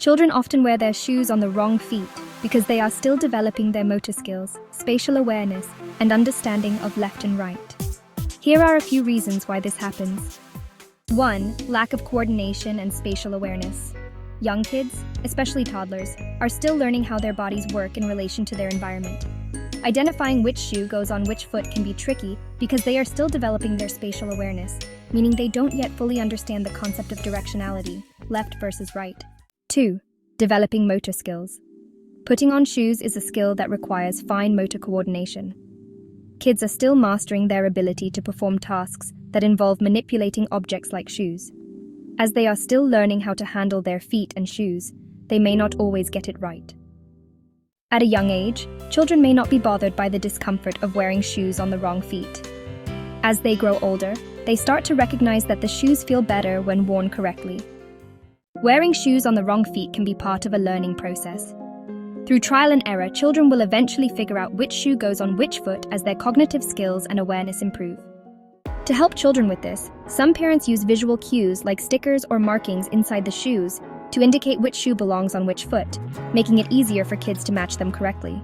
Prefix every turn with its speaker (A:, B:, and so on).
A: Children often wear their shoes on the wrong feet because they are still developing their motor skills, spatial awareness, and understanding of left and right. Here are a few reasons why this happens. 1. Lack of coordination and spatial awareness. Young kids, especially toddlers, are still learning how their bodies work in relation to their environment. Identifying which shoe goes on which foot can be tricky because they are still developing their spatial awareness, meaning they don't yet fully understand the concept of directionality, left versus right. 2. Developing motor skills. Putting on shoes is a skill that requires fine motor coordination. Kids are still mastering their ability to perform tasks that involve manipulating objects like shoes. As they are still learning how to handle their feet and shoes, they may not always get it right. At a young age, children may not be bothered by the discomfort of wearing shoes on the wrong feet. As they grow older, they start to recognize that the shoes feel better when worn correctly. Wearing shoes on the wrong feet can be part of a learning process. Through trial and error, children will eventually figure out which shoe goes on which foot as their cognitive skills and awareness improve. To help children with this, some parents use visual cues like stickers or markings inside the shoes to indicate which shoe belongs on which foot, making it easier for kids to match them correctly.